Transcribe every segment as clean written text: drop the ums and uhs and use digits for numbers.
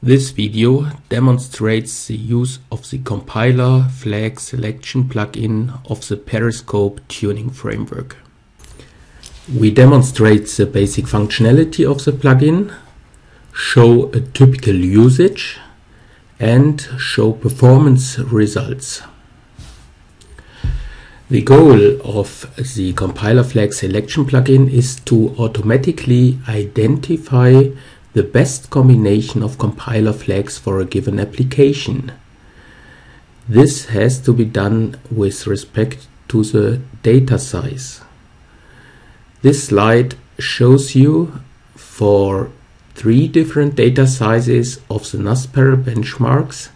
This video demonstrates the use of the compiler flag selection plugin of the Periscope Tuning Framework. We demonstrate the basic functionality of the plugin, show a typical usage, and show performance results. The goal of the compiler flag selection plugin is to automatically identify the best combination of compiler flags for a given application. This has to be done with respect to the data size. This slide shows you for 3 different data sizes of the NASPER benchmarks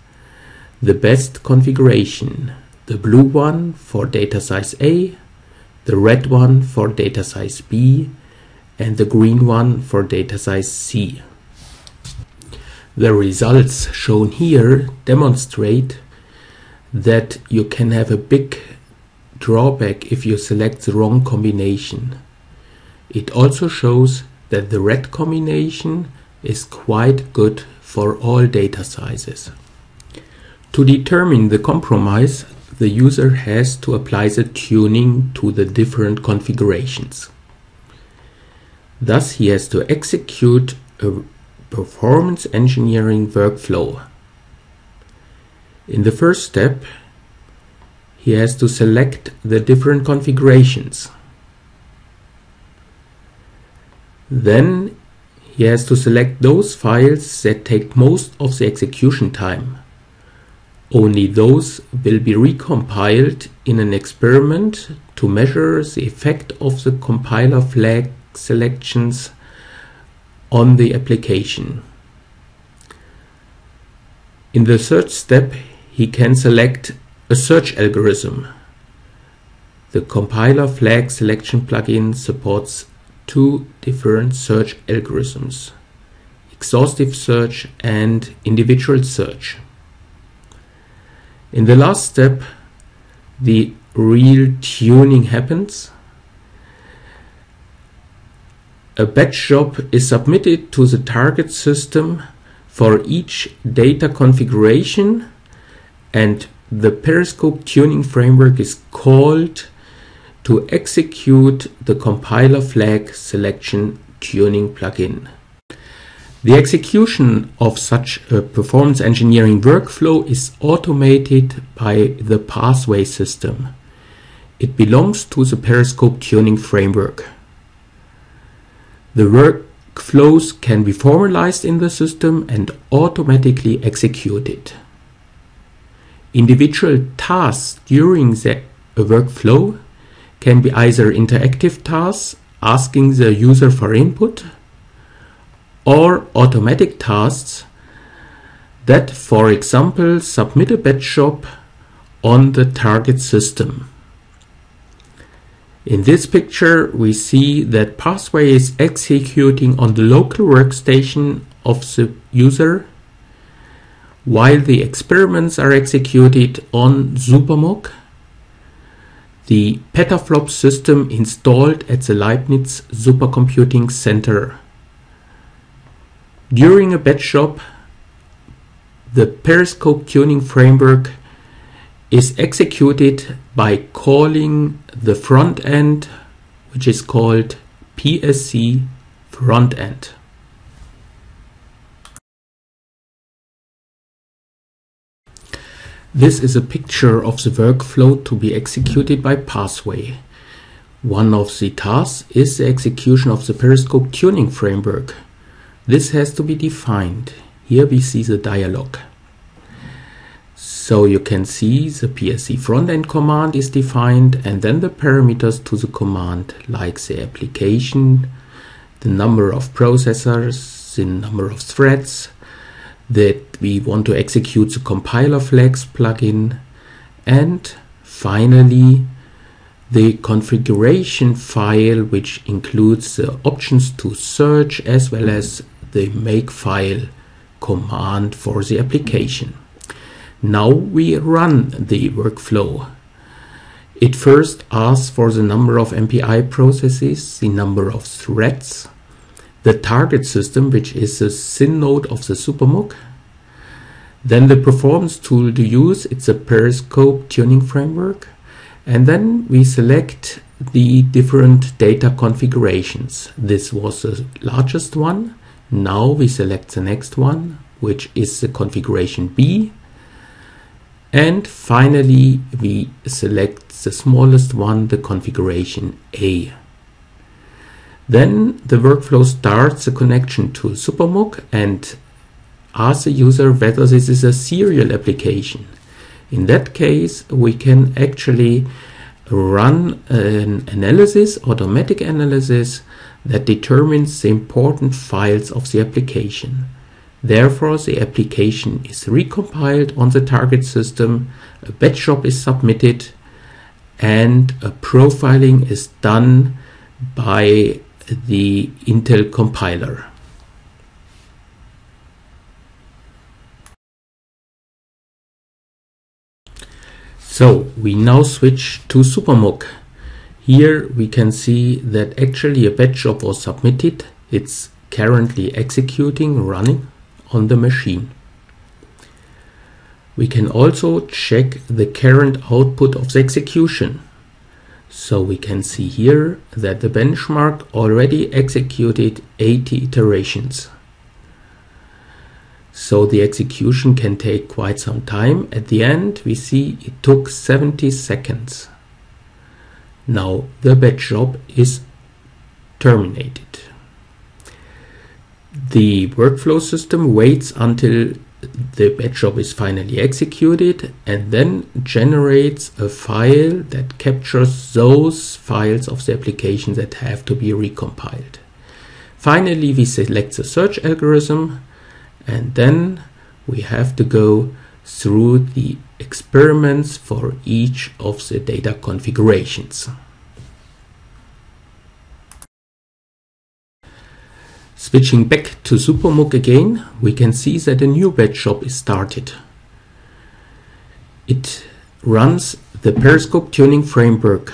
the best configuration. The blue one for data size A, the red one for data size B, and the green one for data size C. The results shown here demonstrate that you can have a big drawback if you select the wrong combination. It also shows that the red combination is quite good for all data sizes. To determine the compromise, the user has to apply the tuning to the different configurations. Thus, he has to execute a performance engineering workflow. In the first step, he has to select the different configurations. Then he has to select those files that take most of the execution time. Only those will be recompiled in an experiment to measure the effect of the compiler flag selections on the application. In the third step, he can select a search algorithm. The compiler flag selection plugin supports 2 different search algorithms: exhaustive search and individual search. In the last step, the real tuning happens. A batch job is submitted to the target system for each data configuration, and the Periscope Tuning Framework is called to execute the compiler flag selection tuning plugin. The execution of such a performance engineering workflow is automated by the pathway system. It belongs to the Periscope Tuning Framework. The workflows can be formalized in the system and automatically executed. Individual tasks during the workflow can be either interactive tasks asking the user for input, or automatic tasks that, for example, submit a batch job on the target system. In this picture, we see that Pathway is executing on the local workstation of the user, while the experiments are executed on SuperMOC, the petaflop system installed at the Leibniz Supercomputing Center. During a batch job, the Periscope Tuning Framework is executed by calling the front end, which is called PSC front end. This is a picture of the workflow to be executed by Pathway. One of the tasks is the execution of the Periscope Tuning Framework. This has to be defined. Here we see the dialog. So you can see the PSC front-end command is defined, and then the parameters to the command, like the application, the number of processors, the number of threads that we want to execute the compiler flags plugin, and finally the configuration file, which includes the options to search as well as the makefile command for the application. Now we run the workflow. It first asks for the number of MPI processes, the number of threads, the target system, which is the SYN node of the SuperMOC, Then the performance tool to use, it's a Periscope Tuning Framework. And then we select the different data configurations. This was the largest one. Now we select the next one, which is the configuration B. And finally, we select the smallest one, the configuration A. Then the workflow starts the connection to SuperMOOC and asks the user whether this is a serial application. In that case, we can actually run an analysis, automatic analysis, that determines the important files of the application. Therefore, the application is recompiled on the target system, a batch job is submitted, and a profiling is done by the Intel compiler. So we now switch to SuperMOOC. Here we can see that actually a batch job was submitted. It's currently executing, running on the machine. We can also check the current output of the execution. So we can see here that the benchmark already executed 80 iterations. So the execution can take quite some time. At the end, we see it took 70 seconds. Now the batch job is terminated. The workflow system waits until the batch job is finally executed and then generates a file that captures those files of the application that have to be recompiled. Finally, we select the search algorithm, and then we have to go through the experiments for each of the data configurations. Switching back to SuperMOOC again, we can see that a new batch job is started. It runs the Periscope Tuning Framework.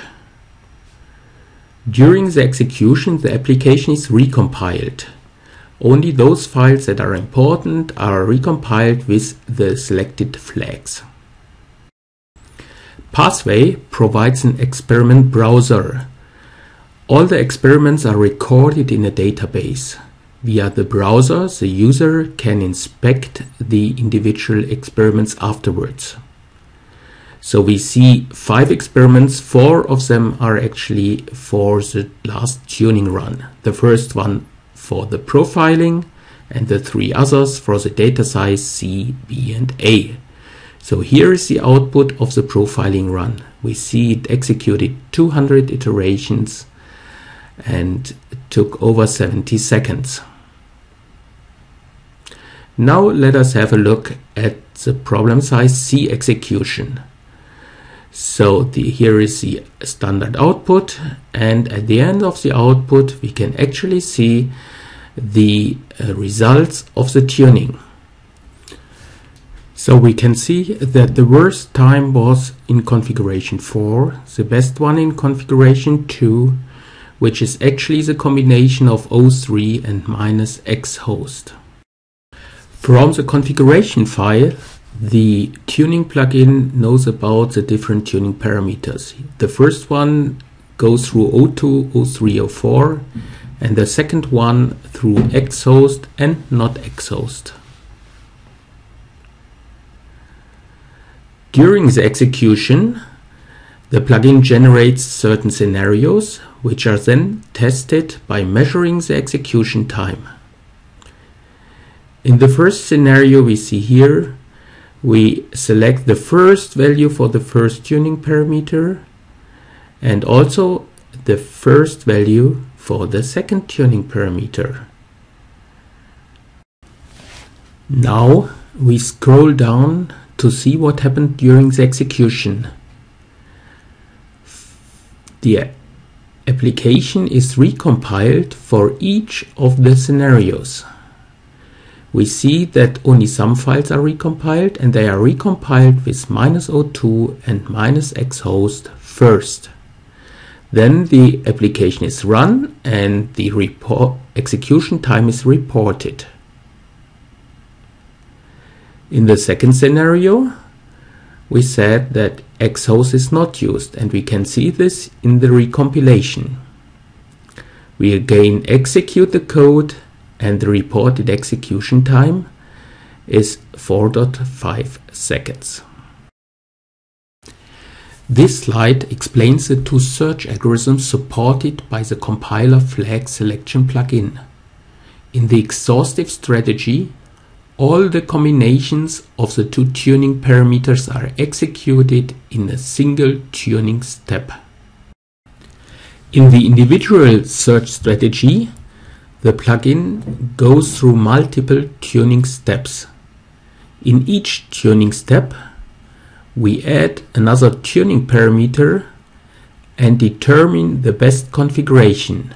During the execution, the application is recompiled. Only those files that are important are recompiled with the selected flags. Pathway provides an experiment browser. All the experiments are recorded in a database. Via the browser, the user can inspect the individual experiments afterwards. So we see 5 experiments, 4 of them are actually for the last tuning run. The first one for the profiling and the 3 others for the data size C, B and A. So here is the output of the profiling run. We see it executed 200 iterations and took over 70 seconds. Now let us have a look at the problem size C execution. So here is the standard output, and at the end of the output we can actually see the results of the tuning. So we can see that the worst time was in configuration 4, the best one in configuration 2, which is actually the combination of O3 and -X host. From the configuration file, the tuning plugin knows about the different tuning parameters. The first one goes through O2, O3, O4, and the second one through X host and not X host. During the execution, the plugin generates certain scenarios, which are then tested by measuring the execution time. In the first scenario we see here, we select the first value for the first tuning parameter and also the first value for the second tuning parameter. Now we scroll down to see what happened during the execution. The application is recompiled for each of the scenarios. We see that only some files are recompiled, and they are recompiled with -O2 and -X host first. Then the application is run and the execution time is reported. In the second scenario, we said that xhost is not used, and we can see this in the recompilation. We again execute the code, and the reported execution time is 4.5 seconds. This slide explains the two search algorithms supported by the compiler flag selection plugin. In the exhaustive strategy, all the combinations of the two tuning parameters are executed in a single tuning step. In the individual search strategy, the plugin goes through multiple tuning steps. In each tuning step, we add another tuning parameter and determine the best configuration.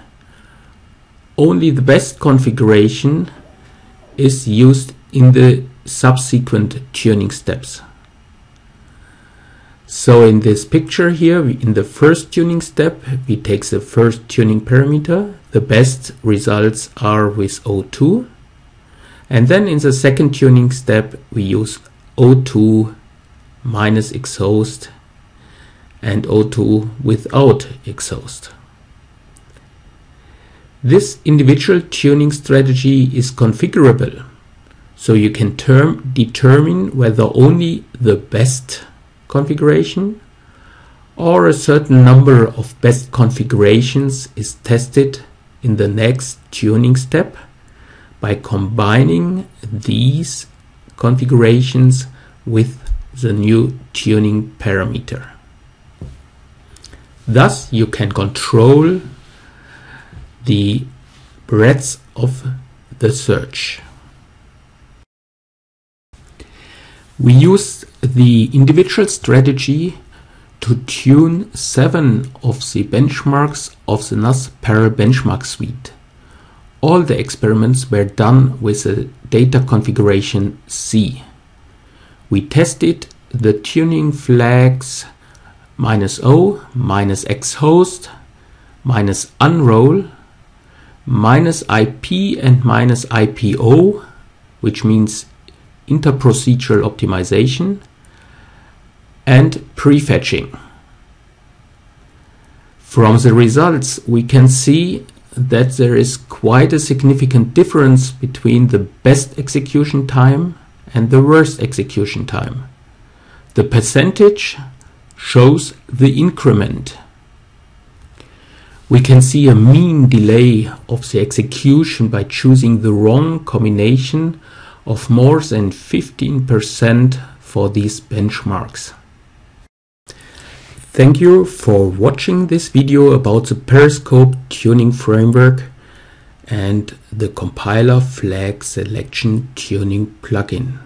Only the best configuration is used in the subsequent tuning steps. So in this picture here, in the first tuning step, we take the first tuning parameter. The best results are with O2. And then in the second tuning step, we use O2 minus exhaust and O2 without exhaust. This individual tuning strategy is configurable, so you can determine whether only the best configuration or a certain number of best configurations is tested in the next tuning step by combining these configurations with the new tuning parameter. Thus, you can control the breadth of the search. We use the individual strategy to tune 7 of the benchmarks of the NAS Parallel Benchmark Suite. All the experiments were done with the data configuration C. We tested the tuning flags -O, -xhost, -unroll, -IP and -IPO, which means interprocedural optimization, and prefetching. From the results, we can see that there is quite a significant difference between the best execution time and the worst execution time. The percentage shows the increment. We can see a mean delay of the execution by choosing the wrong combination of more than 15% for these benchmarks. Thank you for watching this video about the Periscope Tuning Framework and the compiler flag selection tuning plugin.